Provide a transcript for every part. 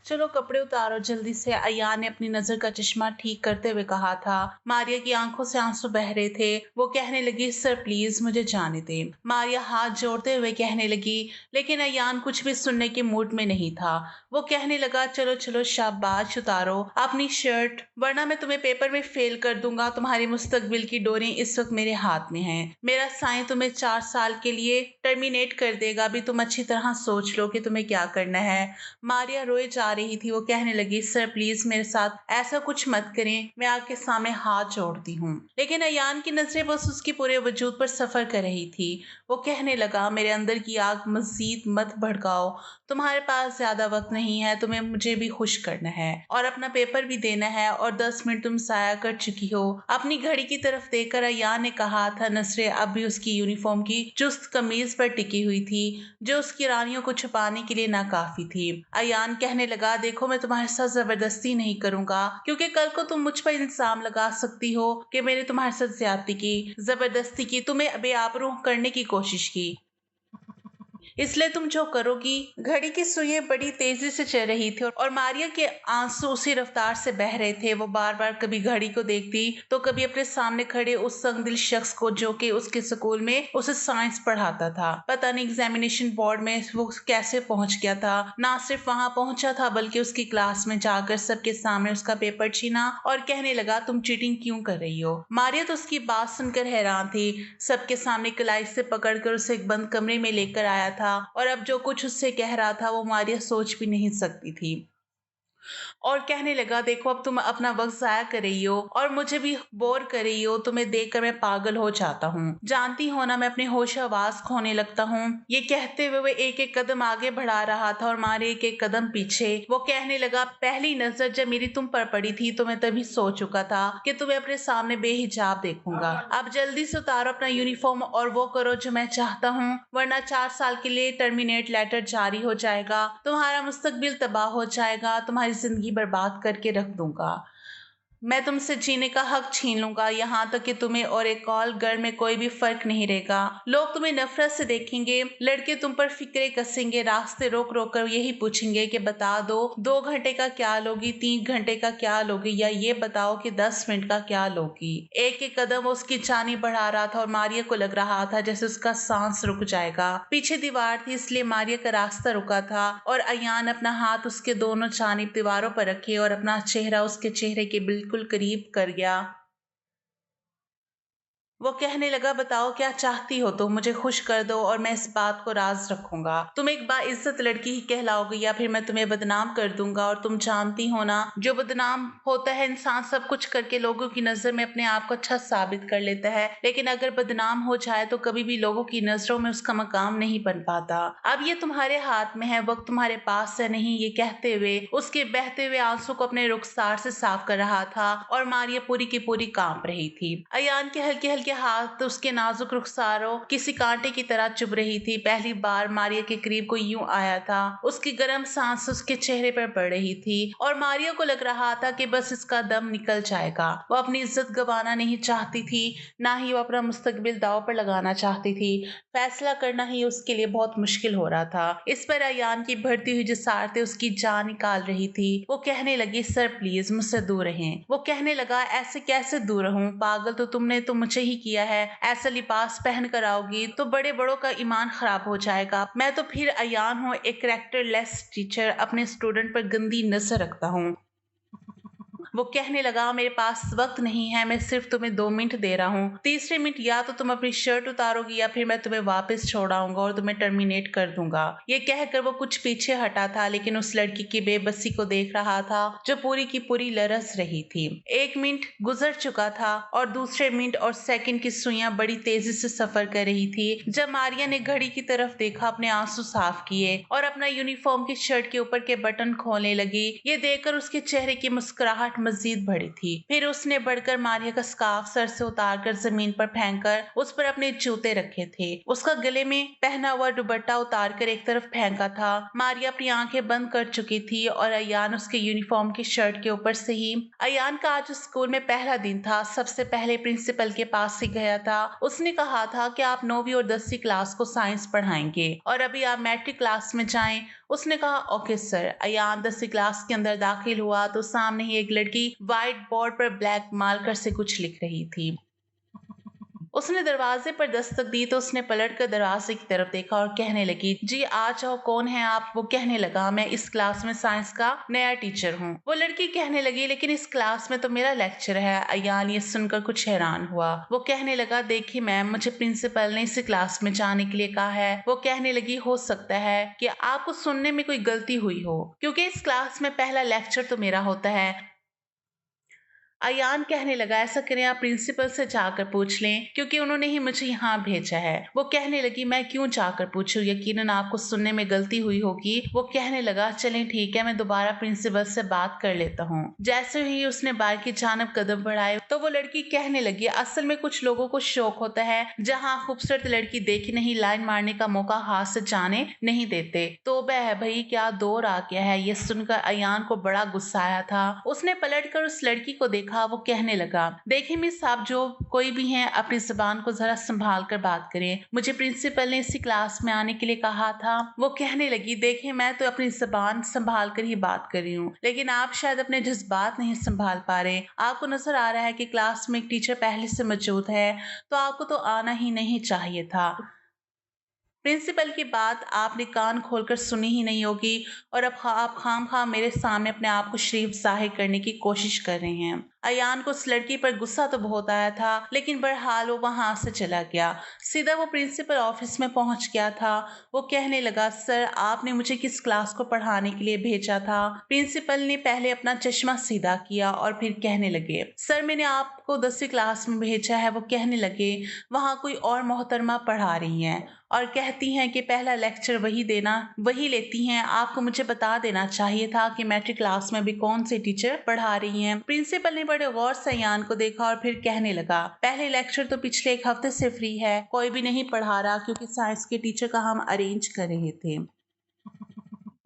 चलो कपड़े उतारो जल्दी से, अयान ने अपनी नजर का चश्मा ठीक करते हुए कहा था। मारिया की आंखों से आंसू बह रहे थे। वो कहने लगी, सर प्लीज मुझे जाने दें। मारिया हाथ जोड़ते हुए कहने लगी, लेकिन अयान कुछ भी सुनने के मूड में नहीं था। वो कहने लगा, चलो चलो शाबाश, उतारो अपनी शर्ट, वरना मैं तुम्हें पेपर में फेल कर दूंगा। तुम्हारी मुस्तकबिल की डोरी इस वक्त मेरे हाथ में है। मेरा साईं तुम्हें 4 साल के लिए टर्मिनेट कर देगा। अभी तुम अच्छी तरह सोच लो कि तुम्हें क्या करना है। मारिया रोए जा रही थी। वो कहने लगी, सर प्लीज मेरे साथ ऐसा कुछ मत करें, मैं आपके सामने हाथ जोड़ती हूँ। लेकिन अयान की नजरें बस उसके पूरे वजूद पर सफर कर रही थी। वो कहने लगा, मेरे अंदर की आग मजीद मत भड़काओ। तुम्हारे पास ज्यादा वक्त नहीं है, तुम्हें मुझे भी खुश करना है और अपना पेपर भी देना है, और 10 मिनट तुम जाया कर चुकी हो। अपनी घड़ी की तरफ देखकर अयान ने कहा था। नजरें अब भी उसकी यूनिफॉर्म की चुस्त कमीज पर टिकी हुई थी, जो उसकी रानियों को छुपाने के लिए नाकाफी थी। अयान कहने लगा, देखो मैं तुम्हारे साथ जबरदस्ती नहीं करूंगा, क्योंकि कल को तुम मुझ पर इल्जाम लगा सकती हो कि मैंने तुम्हारे साथ ज्यादती की, जबरदस्ती की, तुम्हें बेआबरू करने की कोशिश की। इसलिए तुम जो करोगी। घड़ी की सुइयां बड़ी तेजी से चल रही थी और मारिया के आंसू उसी रफ्तार से बह रहे थे। वो बार बार कभी घड़ी को देखती तो कभी अपने सामने खड़े उस संगदिल शख्स को, जो कि उसके स्कूल में उसे साइंस पढ़ाता था। पता नहीं एग्जामिनेशन बोर्ड में वो कैसे पहुंच गया था। ना सिर्फ वहां पहुंचा था, बल्कि उसकी क्लास में जाकर सबके सामने उसका पेपर छीना और कहने लगा, तुम चीटिंग क्यों कर रही हो। मारिया तो उसकी बात सुनकर हैरान थी। सबके सामने कलाई से पकड़कर उसे एक बंद कमरे में लेकर आया था, और अब जो कुछ उससे कह रहा था वो मारिया सोच भी नहीं सकती थी। और कहने लगा, देखो अब तुम अपना वक्त जाया कर रही हो और मुझे भी बोर कर रही हो। तुम्हें देखकर मैं पागल हो जाता हूँ। जानती हो ना, मैं अपने होश आवाज खोने लगता हूँ। ये कहते हुए वो एक एक कदम आगे बढ़ा रहा था और मारे एक एक कदम पीछे। वो कहने लगा, पहली नजर जब मेरी तुम पर पड़ी थी तो मैं तभी सोच चुका था कि तुम्हें अपने सामने बेहिजाब देखूंगा। अब जल्दी से उतारो अपना यूनिफॉर्म और वो करो जो मैं चाहता हूँ, वरना 4 साल के लिए टर्मिनेट लेटर जारी हो जाएगा। तुम्हारा मुस्तकबिल तबाह हो जाएगा। तुम्हारी जिंदगी बर्बाद करके रख दूंगा। मैं तुमसे जीने का हक छीन लूंगा, यहाँ तक कि तुम्हें और एक कॉल घर में कोई भी फर्क नहीं रहेगा। लोग तुम्हें नफरत से देखेंगे, लड़के तुम पर फिक्रे कसेंगे, रास्ते रोक रोक कर यही पूछेंगे कि बता दो 2 घंटे का क्या लोगी, 3 घंटे का क्या लोगी, या ये बताओ कि 10 मिनट का क्या लोगी। एक एक कदम वो उसकी जानी बढ़ा रहा था और मारिया को लग रहा था जैसे उसका सांस रुक जाएगा। पीछे दीवार थी, इसलिए मारिया का रास्ता रुका था और अयान अपना हाथ उसके दोनों जानिब दीवारों पर रखे और अपना चेहरा उसके चेहरे के बिल्कुल करीब कर गया। वो कहने लगा, बताओ क्या चाहती हो तुम, मुझे खुश कर दो और मैं इस बात को राज रखूंगा। तुम एक बाइज्जत लड़की ही कहलाओगी या फिर मैं तुम्हें बदनाम कर दूंगा। और तुम जानती हो ना, जो बदनाम होता है इंसान सब कुछ करके लोगों की नजर में अपने आप को अच्छा साबित कर लेता है, लेकिन अगर बदनाम हो जाए तो कभी भी लोगों की नजरों में उसका मकाम नहीं बन पाता। अब ये तुम्हारे हाथ में है, वक्त तुम्हारे पास है नहीं। ये कहते हुए उसके बहते हुए आंसू को अपने रुखसार से साफ कर रहा था और मारिया पूरी की पूरी कांप रही थी। अयान के हल्के हल्के हाथ उसके नाजुक रुखसारों किसी कांटे की तरह चुभ रही थी। पहली बार मारिया के करीब कोई यूं आया था। उसकी गर्म सांस उसके चेहरे पर पड़ रही थी और मारिया को लग रहा था कि बस इसका दम निकल जाएगा। वो अपनी इज्जत गंवाना नहीं चाहती थी, ना ही वो अपना मुस्तकबिल दांव पर लगाना चाहती थी। फैसला करना ही उसके लिए बहुत मुश्किल हो रहा था। इस पर अयान की बढ़ती हुई जसारतें उसकी जान निकाल रही थी। वो कहने लगी, सर प्लीज मुझसे दूर रहें। वो कहने लगा, ऐसे कैसे दूर रहूं, पागल तो तुमने तो मुझे ही किया है। ऐसा लिबास पहन कर आओगी तो बड़े बड़ों का ईमान खराब हो जाएगा। मैं तो फिर अयान हूँ, एक कैरेक्टरलेस टीचर, अपने स्टूडेंट पर गंदी नजर रखता हूँ। वो कहने लगा, मेरे पास वक्त नहीं है, मैं सिर्फ तुम्हें 2 मिनट दे रहा हूँ। तीसरे मिनट या तो तुम अपनी शर्ट उतारोगी या फिर मैं तुम्हें वापस छोड़ाऊंगा और तुम्हें टर्मिनेट कर दूंगा। ये कहकर वो कुछ पीछे हटा था, लेकिन उस लड़की की बेबसी को देख रहा था जो पूरी की पूरी लरस रही थी। 1 मिनट गुजर चुका था और दूसरे मिनट और सेकंड की सुइयां बड़ी तेजी से सफर कर रही थी। जब मारिया ने घड़ी की तरफ देखा, अपने आंसू साफ किए और अपना यूनिफॉर्म की शर्ट के ऊपर के बटन खोलने लगी। ये देखकर उसके चेहरे की मुस्कुराहट मजीद बढ़ी थी। फिर उसने बढ़कर मारिया का स्कार्फ सर से उतारकर जमीन पर फेंककर उस पर अपने जूते रखे थे। उसका गले में पहना हुआ दुपट्टा उतारकर एक तरफ फेंका था। मारिया अपनी आंखें बंद कर चुकी थी और अयान उसके यूनिफॉर्म की शर्ट के ऊपर से ही। अयान का आज स्कूल में पहला दिन था। सबसे पहले प्रिंसिपल के पास से गया था। उसने कहा था कि आप 9वीं और 10वीं क्लास को साइंस पढ़ाएंगे और अभी आप मैट्रिक क्लास में जाएं। उसने कहा ओके सर। अयान 10वीं क्लास के अंदर दाखिल हुआ तो सामने ही एक लड़की व्हाइट बोर्ड पर ब्लैक मार्कर से कुछ लिख रही थी। उसने दरवाजे पर दस्तक दी तो उसने पलटकर दरवाजे की तरफ देखा और कहने लगी, जी आ जाओ, कौन है आप? वो कहने लगा, मैं इस क्लास में साइंस का नया टीचर हूँ। वो लड़की कहने लगी, लेकिन इस क्लास में तो मेरा लेक्चर है। अयान ये सुनकर कुछ हैरान हुआ। वो कहने लगा, देखिए मैम, मुझे प्रिंसिपल ने इस क्लास में जाने के लिए कहा है। वो कहने लगी, हो सकता है कि आपको सुनने में कोई गलती हुई हो, क्योंकि इस क्लास में पहला लेक्चर तो मेरा होता है। अयान कहने लगा, ऐसा करें आप प्रिंसिपल से जाकर पूछ लें, क्योंकि उन्होंने ही मुझे यहाँ भेजा है। वो कहने लगी, मैं क्यों जाकर पूछूं, यकीनन आपको सुनने में गलती हुई होगी। वो कहने लगा, चलें ठीक है, मैं दोबारा प्रिंसिपल से बात कर लेता हूँ। जैसे ही उसने बाहर की जानब कदम बढ़ाए तो वो लड़की कहने लगी, असल में कुछ लोगों को शौक होता है, जहाँ खूबसूरत लड़की देखी नहीं, लाइन मारने का मौका हाथ से जाने नहीं देते। तो है भाई, क्या दौर आ गया है। ये सुनकर अयान को बड़ा गुस्सा आया था। उसने पलटकर उस लड़की को देखा। वो कहने लगा, देखिए मिस, आप जो कोई भी हैं अपनी जुबान को जरा संभाल कर बात करें। मुझे प्रिंसिपल ने इसी क्लास में आने के लिए कहा था। वो कहने लगी, देखिए मैं तो अपनी जुबान संभाल कर ही बात कर रही हूँ, लेकिन आप शायद अपने जज्बात नहीं संभाल पा रहे। आपको नजर आ रहा है कि क्लास में एक टीचर पहले से मौजूद है, तो आपको तो आना ही नहीं चाहिए था। प्रिंसिपल की बात आपने कान खोलकर सुनी ही नहीं होगी और अब आप खामखा मेरे सामने अपने आप को शरीफ जाहिर करने की कोशिश कर रहे हैं। अयान को उस लड़की पर गुस्सा तो बहुत आया था, लेकिन बहरहाल वो वहां से चला गया। सीधा वो प्रिंसिपल ऑफिस में पहुंच गया था। वो कहने लगा, सर आपने मुझे किस क्लास को पढ़ाने के लिए भेजा था? प्रिंसिपल ने पहले अपना चश्मा सीधा किया और फिर कहने लगे, सर मैंने आपको 10वीं क्लास में भेजा है। वो कहने लगे, वहाँ कोई और मोहतरमा पढ़ा रही हैं और कहती हैं कि पहला लेक्चर वही लेती हैं। आपको मुझे बता देना चाहिए था कि मैट्रिक क्लास में भी कौन से टीचर पढ़ा रही हैं। प्रिंसिपल ने बड़े गौर से अयान को देखा और फिर कहने लगा, पहले लेक्चर तो पिछले 1 हफ्ते से फ्री है, कोई भी नहीं पढ़ा रहा, क्योंकि साइंस के टीचर का हम अरेंज कर रहे थे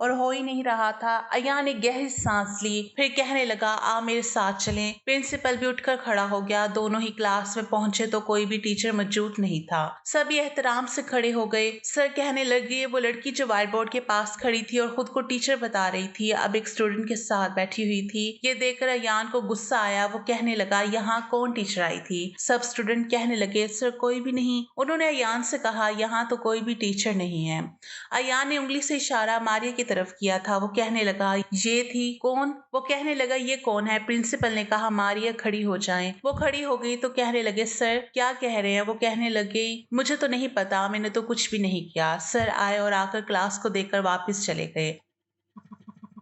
और हो ही नहीं रहा था। अयान ने गहरी सांस ली, फिर कहने लगा, आप मेरे साथ चलें। प्रिंसिपल भी उठकर खड़ा हो गया। दोनों ही क्लास में पहुंचे तो कोई भी टीचर मौजूद नहीं था। सभी एहतराम से खड़े हो गए। सर कहने लगे, वो लड़की जो व्हाइट बोर्ड के पास खड़ी थी और खुद को टीचर बता रही थी, अब एक स्टूडेंट के साथ बैठी हुई थी। ये देखकर अयान को गुस्सा आया। वो कहने लगा, यहाँ कौन टीचर आई थी? सब स्टूडेंट कहने लगे, सर कोई भी नहीं। उन्होंने अयान से कहा, यहाँ तो कोई भी टीचर नहीं है। अयान ने उंगली से इशारा मारिया की तरफ किया था। वो कहने लगा, ये थी कौन? वो कहने लगा, ये कौन है? प्रिंसिपल ने कहा, मारिया खड़ी हो जाएं। वो खड़ी हो गई तो कहने लगे, सर क्या कह रहे हैं? वो कहने लगे, मुझे तो नहीं पता, मैंने तो कुछ भी नहीं किया। सर आए और आकर क्लास को देखकर वापस चले गए।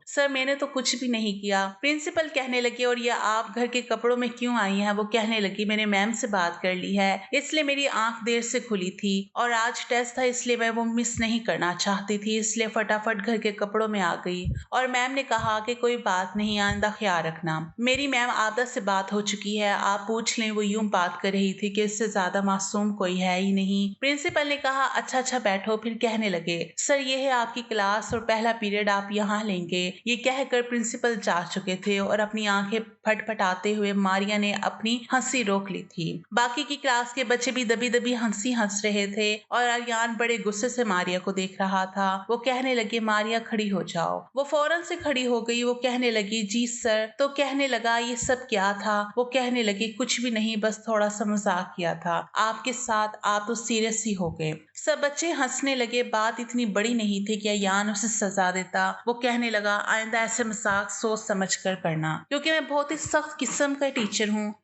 सर मैंने तो कुछ भी नहीं किया। प्रिंसिपल कहने लगे, और ये आप घर के कपड़ों में क्यों आई हैं? वो कहने लगी, मैंने मैम से बात कर ली है, इसलिए मेरी आंख देर से खुली थी और आज टेस्ट था, इसलिए मैं वो मिस नहीं करना चाहती थी, इसलिए फटाफट घर के कपड़ों में आ गई। और मैम ने कहा कि कोई बात नहीं, आइंदा ख्याल रखना। मेरी मैम आदा से बात हो चुकी है, आप पूछ लें। वो यूं बात कर रही थी कि इससे ज्यादा मासूम कोई है ही नहीं। प्रिंसिपल ने कहा, अच्छा अच्छा बैठो। फिर कहने लगे, सर ये है आपकी क्लास और पहला पीरियड आप यहाँ लेंगे। ये कहकर प्रिंसिपल जा चुके थे और अपनी आंखें फटफटाते हुए मारिया ने अपनी हंसी रोक ली थी। बाकी की क्लास के बच्चे भी दबी दबी हंसी हंस रहे थे और अयान बड़े गुस्से से मारिया को देख रहा था। वो कहने लगे, मारिया खड़ी हो जाओ। वो फौरन से खड़ी हो गई। वो कहने लगी, जी सर। तो कहने लगा, ये सब क्या था? वो कहने लगी, कुछ भी नहीं, बस थोड़ा सा मजाक किया था आपके साथ, आप तो सीरियस ही हो गए। सब बच्चे हंसने लगे। बात इतनी बड़ी नहीं थी कि अयान उसे सजा देता। वो कहने लगा, आइंदा ऐसे मजाक सोच समझ कर करना, क्योंकि मैं बहुत ही सख्त किस्म का टीचर हूँ।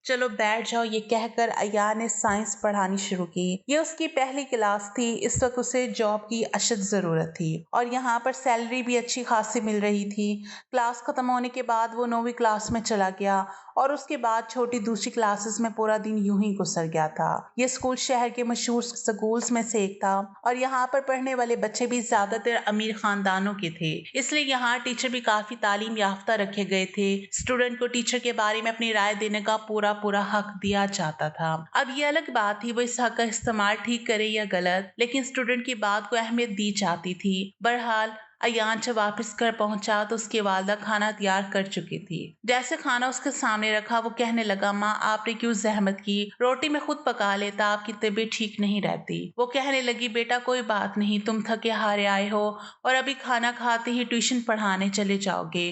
चलो बैठ जाओ। ये कहकर अयान ने साइंस पढ़ानी शुरू की। ये उसकी पहली क्लास थी। इस वक्त उसे जॉब की अशद जरूरत थी और यहाँ पर सैलरी भी अच्छी खासी मिल रही थी। क्लास खत्म होने के बाद वो 9वीं क्लास में चला गया और उसके बाद छोटी दूसरी क्लासेस में पूरा दिन यूं ही गुजर गया था। ये स्कूल शहर के मशहूर स्कूल्स में से एक था और यहाँ पर पढ़ने वाले बच्चे भी ज्यादातर अमीर खानदानों के थे, इसलिए यहाँ टीचर भी काफी तालीम याफ्ता रखे गए थे। स्टूडेंट को टीचर के बारे में अपनी राय देने का पूरा पूरा हक दिया जाता था। अब ये अलग बात थी वो इस हक का इस्तेमाल ठीक करे या गलत, लेकिन स्टूडेंट की बात को अहमियत दी जाती थी। बहरहाल अयान जब वापस घर पहुंचा तो उसकी वालदा खाना तैयार कर चुकी थी। जैसे खाना उसके सामने रखा वो कहने लगा, माँ आपने क्यों जहमत की, रोटी मैं खुद पका लेता, आपकी तबीयत ठीक नहीं रहती। वो कहने लगी, बेटा कोई बात नहीं, तुम थके हारे आए हो और अभी खाना खाते ही ट्यूशन पढ़ाने चले जाओगे।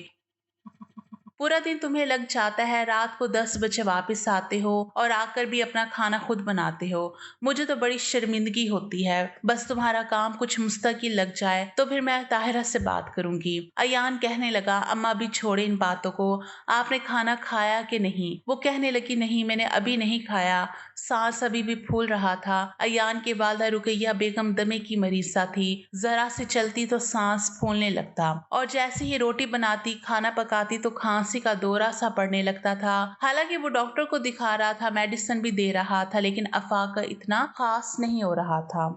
पूरा दिन तुम्हें लग जाता है, रात को 10 बजे वापस आते हो और आकर भी अपना खाना खुद बनाते हो। मुझे तो बड़ी शर्मिंदगी होती है। बस तुम्हारा काम कुछ मुस्तकिल लग जाए तो फिर मैं ताहिरा से बात करूंगी। अयान कहने लगा, अम्मा अभी छोड़े इन बातों को, आपने खाना खाया कि नहीं। वो कहने लगी, नहीं मैंने अभी नहीं खाया, सांस अभी भी फूल रहा था। अयान की वालदा रुकैया बेगम दमे की मरीजा थी, जरा से चलती तो सांस फूलने लगता और जैसे ही रोटी बनाती खाना पकाती तो खांसी का दौरा सा पड़ने लगता था। हालांकि वो डॉक्टर को दिखा रहा था, मेडिसिन भी दे रहा था, लेकिन अफाक इतना खास नहीं हो रहा था।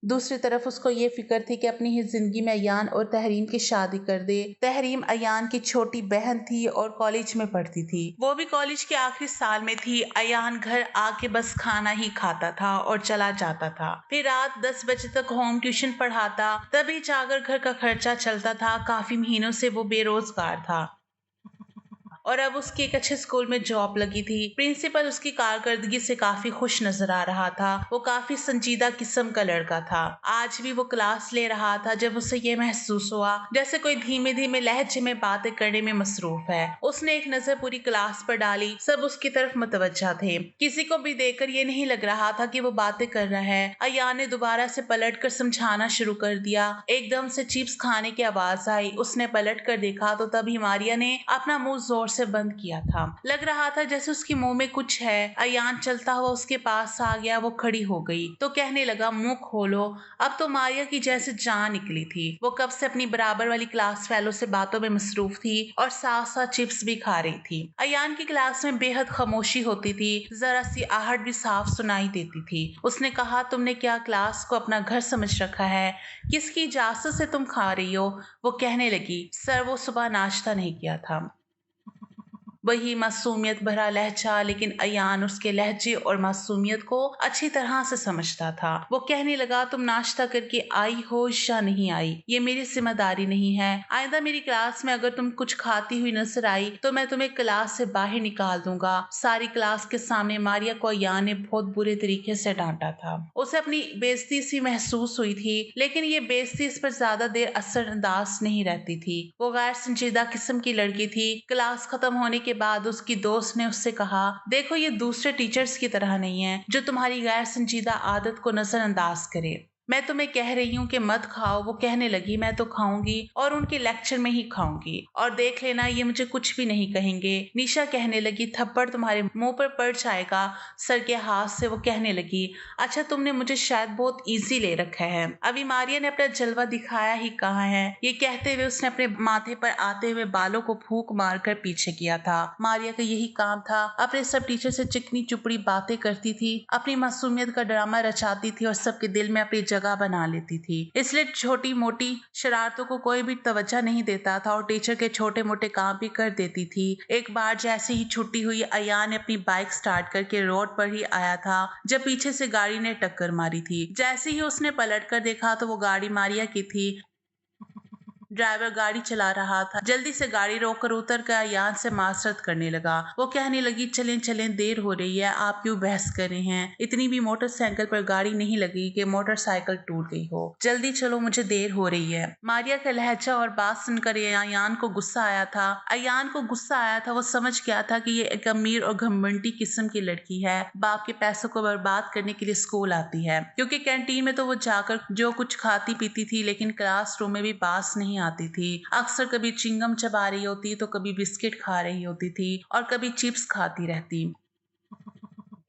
दूसरी तरफ उसको ये फिक्र थी कि अपनी ही जिंदगी में अयान और तहरीम की शादी कर दे। तहरीम अयान की छोटी बहन थी और कॉलेज में पढ़ती थी, वो भी कॉलेज के आखिरी साल में थी। अयान घर आके बस खाना ही खाता था और चला जाता था, फिर रात 10 बजे तक होम ट्यूशन पढ़ाता, तभी जाकर घर का खर्चा चलता था। काफी महीनों से वो बेरोजगार था और अब उसकी एक अच्छे स्कूल में जॉब लगी थी। प्रिंसिपल उसकी कारकर्दगी से काफी खुश नजर आ रहा था। वो काफी संजीदा किस्म का लड़का था। आज भी वो क्लास ले रहा था जब उसे ये महसूस हुआ जैसे कोई धीमे धीमे लहजे में बातें करने में मसरूफ है। उसने एक नजर पूरी क्लास पर डाली, सब उसकी तरफ मुतवज्जा थे। किसी को भी देखकर ये नहीं लग रहा था कि वो बातें कर रहा है। अयान ने दोबारा से पलट कर समझाना शुरू कर दिया। एकदम से चिप्स खाने की आवाज आई। उसने पलट कर देखा तो तभी मारिया ने अपना मुंह जोर से बंद किया था। लग रहा था जैसे उसके मुंह में कुछ है। अयान चलता हुआ उसके पास आ गया। वो खड़ी हो गई तो कहने लगा, मुंह खोलो। अब तो मारिया की जैसे जान निकली थी। वो कब से अपनी बराबर वाली क्लास फेलो से बातों में मसरूफ थी और साथ साथ चिप्स भी खा रही थी। अयान की क्लास में बेहद खामोशी होती थी, जरा सी आहट भी साफ सुनाई देती थी। उसने कहा, तुमने क्या क्लास को अपना घर समझ रखा है? किसकी इजाजत से तुम खा रही हो? वो कहने लगी, सर वो सुबह नाश्ता नहीं किया था। वही मासूमियत भरा लहजा, लेकिन अयान उसके लहजे और मासूमियत को अच्छी तरह से समझता था। वो कहने लगा, तुम नाश्ता करके आई हो या नहीं आई ये मेरी जिम्मेदारी नहीं है। आइंदा मेरी क्लास में अगर तुम कुछ खाती हुई नजर आई तो मैं तुम्हें क्लास से बाहर निकाल दूंगा। सारी क्लास के सामने मारिया को अयान ने बहुत बुरे तरीके से डांटा था। उसे अपनी बेइज्जती सी महसूस हुई थी, लेकिन ये बेइज्जती इस पर ज्यादा देर असरअंदाज नहीं रहती थी। वो गैर संजीदा किस्म की लड़की थी। क्लास खत्म होने के बाद उसकी दोस्त ने उससे कहा, देखो ये दूसरे टीचर्स की तरह नहीं है जो तुम्हारी गैर संजीदा आदत को नजरअंदाज करे। मैं तुम्हें कह रही हूँ कि मत खाओ। वो कहने लगी, मैं तो खाऊंगी और उनके लेक्चर में ही खाऊंगी और देख लेना ये मुझे कुछ भी नहीं कहेंगे। निशा कहने लगी, थप्पड़ तुम्हारे मुंह पर पड़ जाएगा सर के हाथ से। वो कहने लगी, अच्छा तुमने मुझे शायद बहुत इजी ले रखा है। अभी मारिया ने अपना जलवा दिखाया ही कहाँ है। ये कहते हुए उसने अपने माथे पर आते हुए बालों को फूंक मारकर पीछे किया था। मारिया का यही काम था, अपने सब टीचर से चिकनी चुपड़ी बातें करती थी, अपनी मासूमियत का ड्रामा रचाती थी और सबके दिल में अपनी जगह बना लेती थी। इसलिए छोटी मोटी शरारतों को कोई भी तवज्जो नहीं देता था और टीचर के छोटे मोटे काम भी कर देती थी। एक बार जैसे ही छुट्टी हुई, अयान ने अपनी बाइक स्टार्ट करके रोड पर ही आया था जब पीछे से गाड़ी ने टक्कर मारी थी। जैसे ही उसने पलट कर देखा तो वो गाड़ी मारिया की थी। ड्राइवर गाड़ी चला रहा था। जल्दी से गाड़ी रोककर उतर कर अयान से माजरत करने लगा। वो कहने लगी, चलें चलें देर हो रही है, आप क्यों बहस कर रहे हैं? इतनी भी मोटरसाइकिल पर गाड़ी नहीं लगी कि मोटरसाइकिल टूट गई हो। जल्दी चलो, मुझे देर हो रही है। मारिया का लहजा और बात सुनकर अयान को गुस्सा आया था। वो समझ गया था कि ये एक अमीर और घमंडी किस्म की लड़की है, बाप के पैसों को बर्बाद करने के लिए स्कूल आती है। क्योंकि कैंटीन में तो वो जाकर जो कुछ खाती पीती थी, लेकिन क्लासरूम में भी पास नहीं आती थी। अक्सर कभी चिंगम चबा रही होती तो कभी बिस्किट खा रही होती थी और कभी चिप्स खाती रहती।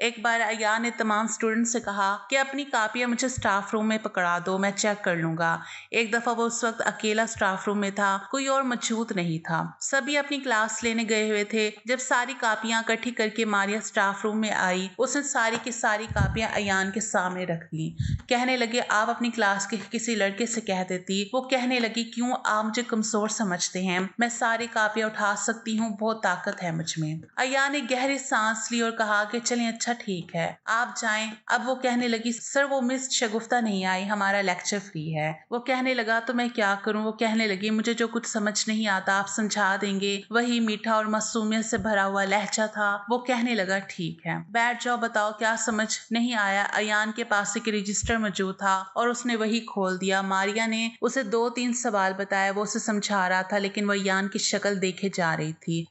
एक बार अयान ने तमाम स्टूडेंट से कहा कि अपनी कापियां मुझे स्टाफ रूम में पकड़ा दो, मैं चेक कर लूंगा। एक दफा वो उस वक्त अकेला स्टाफ रूम में था, कोई और मौजूद नहीं था। सभी अपनी क्लास लेने गए हुए थे। जब सारी कापियां इकट्ठी करके मारिया स्टाफ रूम में आई, उसने सारी की सारी कापियां अयान के सामने रख दी। कहने लगे आप अपनी क्लास के किसी लड़के से कह देती। वो कहने लगी क्यों, आप मुझे कमजोर समझते हैं, मैं सारी कापियां उठा सकती हूँ, बहुत ताकत है मुझ में। अयान ने गहरी सांस ली और कहा कि चलें, अच्छा ठीक है, आप जाएं। अब वो कहने लगी सर वो मिस शगुफ्ता नहीं आई, हमारा लेक्चर फ्री है। वो कहने लगा तो मैं क्या करूं। वो कहने लगी मुझे जो कुछ समझ नहीं आता आप समझा देंगे। वही मीठा और मासूमियत से भरा हुआ लहजा था। वो कहने लगा ठीक है, बैठ जाओ, बताओ क्या समझ नहीं आया। अयान के पास एक रजिस्टर मौजूद था और उसने वही खोल दिया। मारिया ने उसे 2-3 सवाल बताया। वो उसे समझा रहा था लेकिन वो अयान की शक्ल देखे जा रही थी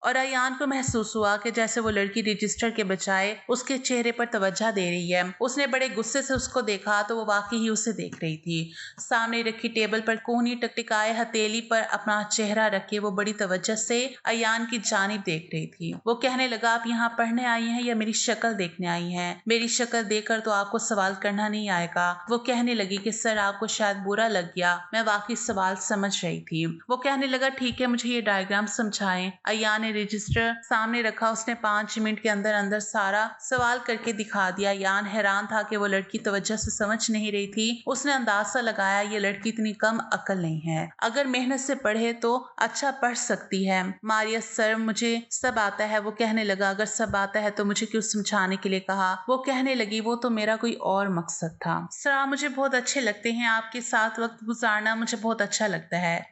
और अयान को महसूस हुआ कि जैसे वो लड़की रजिस्टर के बजाय उसके चेहरे पर तवज्जो दे रही है। उसने बड़े गुस्से से उसको देखा तो वो वाकई ही उसे देख रही थी। सामने रखी टेबल पर कोहनी टकटकाए हथेली पर अपना चेहरा रखे वो बड़ी तवज्जो से अयान की जानिब देख रही थी। वो कहने लगा आप यहाँ पढ़ने आई हैं या मेरी शक्ल देखने आई हैं? मेरी शक्ल देखकर तो आपको सवाल करना नहीं आएगा। वो कहने लगी कि सर आपको शायद बुरा लग गया, मैं वाकई सवाल समझ रही थी। वो कहने लगा ठीक है, मुझे ये डायग्राम समझाएं। अयान ने रजिस्टर सामने रखा। उसने 5 मिनट के अंदर अंदर सारा सवाल करके दिखा दिया। यान हैरान था कि वो लड़की तवज्जो से समझ नहीं रही थी। उसने अंदाजा लगाया ये लड़की इतनी कम अकल नहीं है, अगर मेहनत से पढ़े तो अच्छा पढ़ सकती है। मारिया सर मुझे सब आता है। वो कहने लगा अगर सब आता है तो मुझे क्यों समझाने के लिए कहा? वो कहने लगी वो तो मेरा कोई और मकसद था। सर आप मुझे बहुत अच्छे लगते हैं, आपके साथ वक्त गुजारना मुझे बहुत अच्छा लगता है।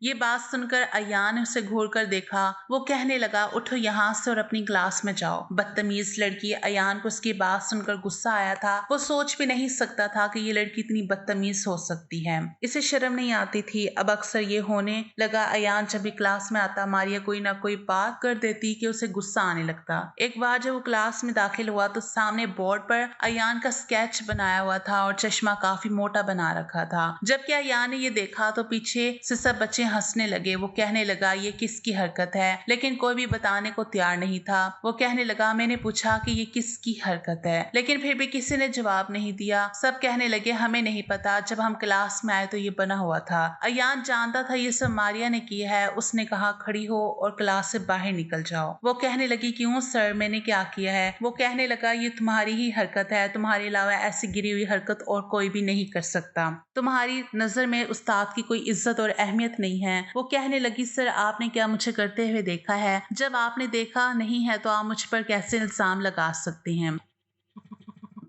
ये बात सुनकर अयान ने उसे घूर कर देखा। वो कहने लगा उठो यहाँ से और अपनी क्लास में जाओ। बदतमीज लड़की। अयान को उसकी बात सुनकर गुस्सा आया था। वो सोच भी नहीं सकता था कि ये लड़की इतनी बदतमीज हो सकती है। इसे शर्म नहीं आती थी। अब अक्सर ये होने लगा। अयान जब भी क्लास में आता मारिया कोई ना कोई बात कर देती कि उसे गुस्सा आने लगता। एक बार जब वो क्लास में दाखिल हुआ तो सामने बोर्ड पर अयान का स्केच बनाया हुआ था और चश्मा काफी मोटा बना रखा था। जबकि अयान ने ये देखा तो पीछे से सब बच्चे हंसने लगे। वो कहने लगा ये किसकी हरकत है, लेकिन कोई भी बताने को तैयार नहीं था। वो कहने लगा मैंने पूछा कि ये किसकी हरकत है, लेकिन फिर भी किसी ने जवाब नहीं दिया। सब कहने लगे हमें नहीं पता, जब हम क्लास में आए तो ये बना हुआ था। अयान जानता था ये सब मारिया ने किया है। उसने कहा खड़ी हो और क्लास से बाहर निकल जाओ। वो कहने लगी क्यों सर, मैंने क्या किया है? वो कहने लगा ये तुम्हारी ही हरकत है, तुम्हारे अलावा ऐसी गिरी हुई हरकत और कोई भी नहीं कर सकता। तुम्हारी नजर में उस्ताद की कोई इज्जत और अहमियत नहीं है। वो कहने लगी सर आपने क्या मुझे करते हुए देखा है? जब आपने देखा नहीं है तो आप मुझ पर कैसे इल्जाम लगा सकती हैं?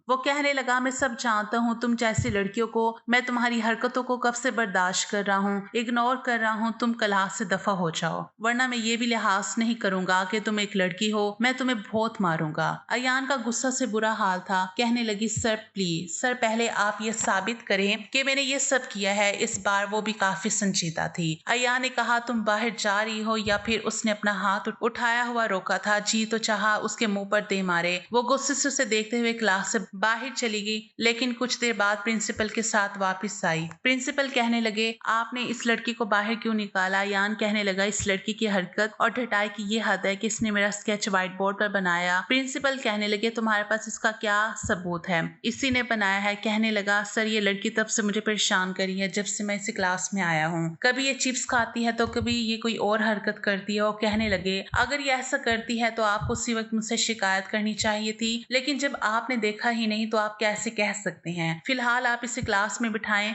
वो कहने लगा मैं सब जानता हूँ, तुम जैसी लड़कियों को मैं तुम्हारी हरकतों को कब से बर्दाश्त कर रहा हूँ, इग्नोर कर रहा हूँ। तुम क्लास से दफा हो जाओ वरना मैं ये भी लिहाज नहीं करूंगा कि तुम एक लड़की हो, मैं तुम्हें बहुत मारूंगा। अयान का गुस्सा से बुरा हाल था। कहने लगी सर प्लीज सर, पहले आप ये साबित करें कि मैंने ये सब किया है। इस बार वो भी काफी संजीदा थी। अयान ने कहा तुम बाहर जा रही हो या फिर? उसने अपना हाथ उठाया हुआ रोका था। जी तो चाहा उसके मुंह पर दे मारे। वो गुस्से से उसे देखते हुए क्लास से बाहर चली गई, लेकिन कुछ देर बाद प्रिंसिपल के साथ वापस आई। प्रिंसिपल कहने लगे आपने इस लड़की को बाहर क्यों निकाला? यान कहने लगा इस लड़की की हरकत और ढटाई की ये हद है कि इसने मेरा स्केच व्हाइट बोर्ड पर बनाया। प्रिंसिपल कहने लगे तुम्हारे पास इसका क्या सबूत है? इसी ने बनाया है। कहने लगा सर ये लड़की तब से मुझे परेशान करी है जब से मैं इसी क्लास में आया हूँ। कभी ये चिप्स खाती है तो कभी ये कोई और हरकत करती है। और कहने लगे अगर ये ऐसा करती है तो आपको उसी वक्त मुझसे शिकायत करनी चाहिए थी, लेकिन जब आपने देखा ही नहीं तो आप कैसे कह सकते हैं? फिलहाल आप इसे क्लास में बिठाएं।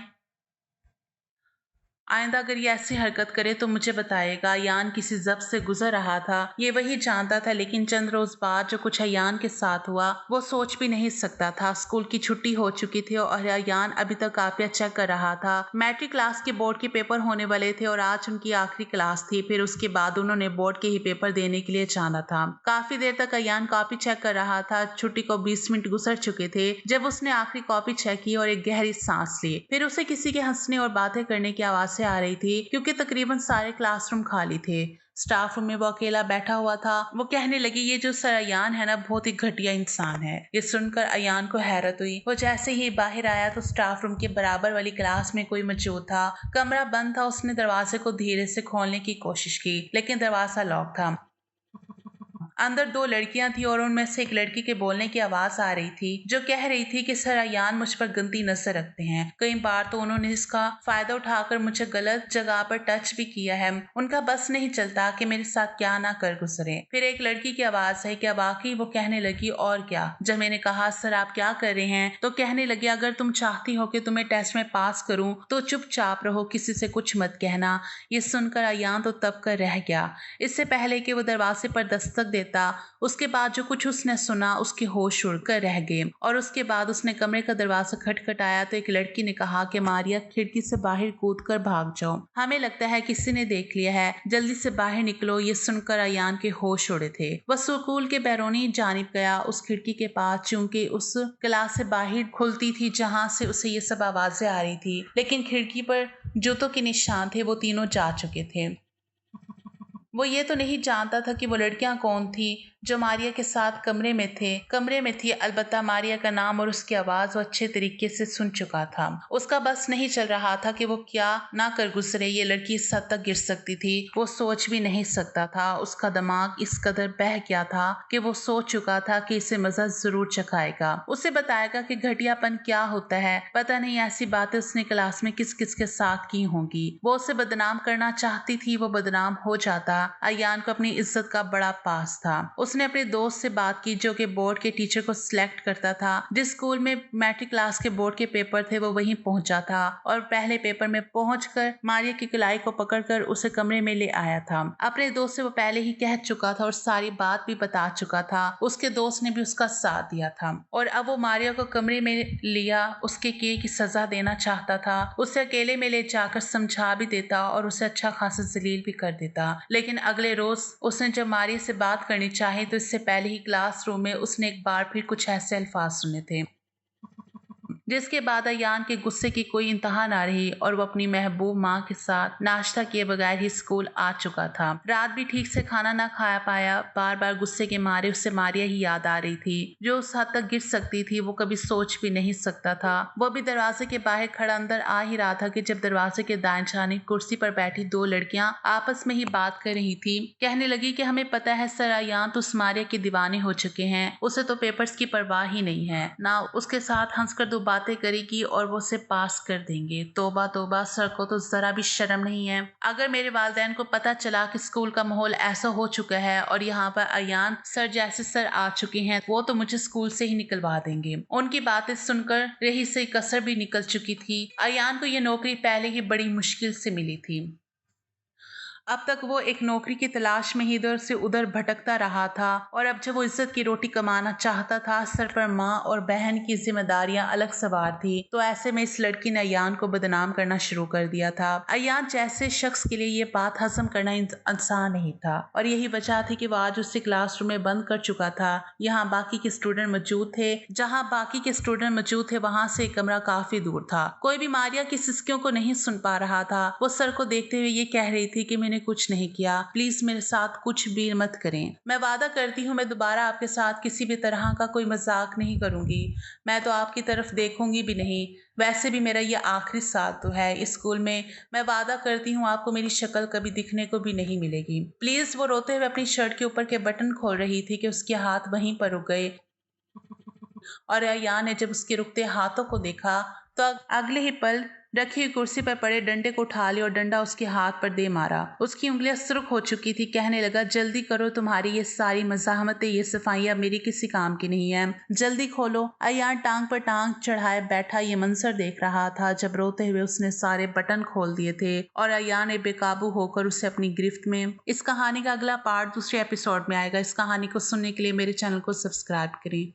आइंदा अगर ये ऐसी हरकत करे तो मुझे बताएगा। यान किसी जब्त से गुजर रहा था। ये वही जानता था, लेकिन चंद रोज बाद जो कुछ अयान के साथ हुआ वो सोच भी नहीं सकता था। स्कूल की छुट्टी हो चुकी थी और अयान अभी तक कापियां चेक कर रहा था। मैट्रिक क्लास के बोर्ड के पेपर होने वाले थे और आज उनकी आखिरी क्लास थी। फिर उसके बाद उन्होंने बोर्ड के ही पेपर देने के लिए जाना था। काफी देर तक अयान कॉपी चेक कर रहा था। छुट्टी को 20 मिनट गुजर चुके थे जब उसने आखिरी कॉपी चेक की और एक गहरी सांस ली। फिर उसे किसी के हंसने और बातें करने की आवाज से आ रही थी, क्योंकि तकरीबन सारे क्लासरूम खाली थे। स्टाफ रूम में वो अकेला बैठा हुआ था। वो कहने लगी ये जो सर अयान है ना, बहुत ही घटिया इंसान है। ये सुनकर अयान को हैरत हुई। वो जैसे ही बाहर आया तो स्टाफ रूम के बराबर वाली क्लास में कोई मौजूद था। कमरा बंद था। उसने दरवाजे को धीरे से खोलने की कोशिश की, लेकिन दरवाजा लॉक था। अंदर दो लड़कियां थी और उनमें से एक लड़की के बोलने की आवाज आ रही थी जो कह रही थी कि सर अयान मुझ पर गंदी नजर रखते हैं। कई बार तो उन्होंने इसका फायदा उठाकर मुझे गलत जगह पर टच भी किया है। उनका बस नहीं चलता कि मेरे साथ क्या ना कर गुजरे। फिर एक लड़की की आवाज है कि वाकई वो कहने लगी और क्या। जब मैंने कहा सर आप क्या कर रहे हैं तो कहने लगी अगर तुम चाहती हो कि तुम्हें टेस्ट में पास करूं तो चुपचाप रहो, किसी से कुछ मत कहना। ये सुनकर अयान तो तब कर रह गया। इससे पहले कि वो दरवाजे पर दस्तक देता उसके बाद जो कुछ उसने सुना उसके होश उड़ कर रह गए और उसके बाद उसने कमरे का दरवाजा खटखटाया तो एक लड़की ने कहा कि मारिया खिड़की से बाहर कूदकर भाग जाओ, हमें लगता है किसी ने देख लिया है, जल्दी से बाहर निकलो। ये सुनकर अयान के होश उड़े थे। वह स्कूल के बैरूनी जानिब गया, उस खिड़की के पास, चूंकि उस क्लास से बाहर खुलती थी जहां से उसे ये सब आवाजें आ रही थी, लेकिन खिड़की पर जूतों के निशान थे, वो तीनों जा चुके थे। वो ये तो नहीं जानता था कि वो लड़कियां कौन थी जो मारिया के साथ कमरे में थी। अलबत्ता मारिया का नाम और उसकी आवाज वो अच्छे तरीके से सुन चुका था। उसका बस नहीं चल रहा था कि वो क्या ना कर गुजरे। ये लड़की इस हद तक गिर सकती थी वो सोच भी नहीं सकता था। उसका दिमाग इस कदर बह गया था कि वो सोच चुका था कि इसे मजा जरूर चखाएगा, उसे बताएगा कि घटियापन क्या होता है। पता नहीं ऐसी बातें उसने क्लास में किस किस के साथ की होंगी। वो उसे बदनाम करना चाहती थी, वो बदनाम हो जाता। अयान को अपनी इज्जत का बड़ा पास था। उसने अपने दोस्त से बात की जो कि बोर्ड के टीचर को सिलेक्ट करता था। जिस स्कूल में मैट्रिक क्लास के बोर्ड के पेपर थे वो वहीं पहुंचा था और पहले पेपर में पहुंचकर मारिया की कलाई को पकड़कर उसे कमरे में ले आया था। अपने दोस्त से वो पहले ही कह चुका था और सारी बात भी बता चुका था। उसके दोस्त ने भी उसका साथ दिया था और अब वो मारिया को कमरे में लिया, उसके किए की सजा देना चाहता था। उसे अकेले में ले जाकर समझा भी देता और उसे अच्छा खासा जलील भी कर देता। लेकिन अगले रोज उसने जब मारिया से बात करनी चाही तो इससे पहले ही क्लासरूम में उसने एक बार फिर कुछ ऐसे अल्फाज सुने थे जिसके बाद अयान के गुस्से की कोई इंतहा ना रही और वो अपनी महबूब माँ के साथ नाश्ता किए बगैर ही स्कूल आ चुका था। रात भी ठीक से खाना ना खा पाया। बार बार गुस्से के मारे उससे मारिया ही याद आ रही थी जो उस हद तक गिर सकती थी वो कभी सोच भी नहीं सकता था। वो भी दरवाजे के बाहर खड़ा अंदर आ ही रहा था कि जब दरवाजे के दाएं जानिब कुर्सी पर बैठी दो लड़कियां आपस में ही बात कर रही थी। कहने लगी कि हमें पता है सर अयान तो उस मारिया के दीवाने हो चुके हैं, उसे तो पेपर्स की परवाह ही नहीं है ना, उसके साथ हंसकर दो बातें करेगी और वो उसे पास कर देंगे। तौबा तौबा, सर को तो जरा भी शर्म नहीं है। अगर मेरे वालिदैन को पता चला कि स्कूल का माहौल ऐसा हो चुका है और यहाँ पर अयान सर जैसे सर आ चुके हैं वो तो मुझे स्कूल से ही निकलवा देंगे। उनकी बातें सुनकर रही से कसर भी निकल चुकी थी। अयान को यह नौकरी पहले ही बड़ी मुश्किल से मिली थी। अब तक वो एक नौकरी की तलाश में ही इधर से उधर भटकता रहा था और अब जब वो इज्जत की रोटी कमाना चाहता था, सर पर माँ और बहन की जिम्मेदारियां अलग सवार थी। तो ऐसे में इस लड़की ने अयान को बदनाम करना शुरू कर दिया था। अयान जैसे शख्स के लिए ये बात हजम करना आसान नहीं था और यही वजह थी कि वो आज उसे क्लासरूम में बंद कर चुका था। यहाँ बाकी के स्टूडेंट मौजूद थे, जहाँ बाकी के स्टूडेंट मौजूद थे वहां से कमरा काफी दूर था। कोई भी मारिया की सिसकियों को नहीं सुन पा रहा था। वो सर को देखते हुए ये कह रही थी कि मैंने कुछ नहीं किया, प्लीज मेरे साथ कुछ भी मत करें। मैं वादा करती हूँ मैं दोबारा आपके साथ किसी भी तरह का कोई मजाक नहीं करूंगी। मैं तो आपकी तरफ देखूंगी भी नहीं। वैसे भी मेरा ये आखिरी साल तो है इस स्कूल में। मैं वादा करती हूँ आपको मेरी शक्ल कभी दिखने को भी नहीं मिलेगी। प्लीज। वो रोते हुए अपनी शर्ट के ऊपर के बटन खोल रही थी कि उसके हाथ वहीं पर रुक गए और अयान ने जब उसके रुकते हाथों को देखा तो अगले ही पल रखी हुई कुर्सी पर पड़े डंडे को उठा लिया और डंडा उसके हाथ पर दे मारा। उसकी उंगलियां सुर्ख हो चुकी थी। कहने लगा जल्दी करो, तुम्हारी ये सारी मजाहमतें, ये सफाइयां मेरी किसी काम की नहीं है, जल्दी खोलो। अयान टांग पर टांग चढ़ाए बैठा ये मंजर देख रहा था जब रोते हुए उसने सारे बटन खोल दिए थे और अयान ने बेकाबू होकर उसे अपनी गिरफ्त में। इस कहानी का अगला पार्ट दूसरे एपिसोड में आएगा। इस कहानी को सुनने के लिए मेरे चैनल को सब्सक्राइब करें।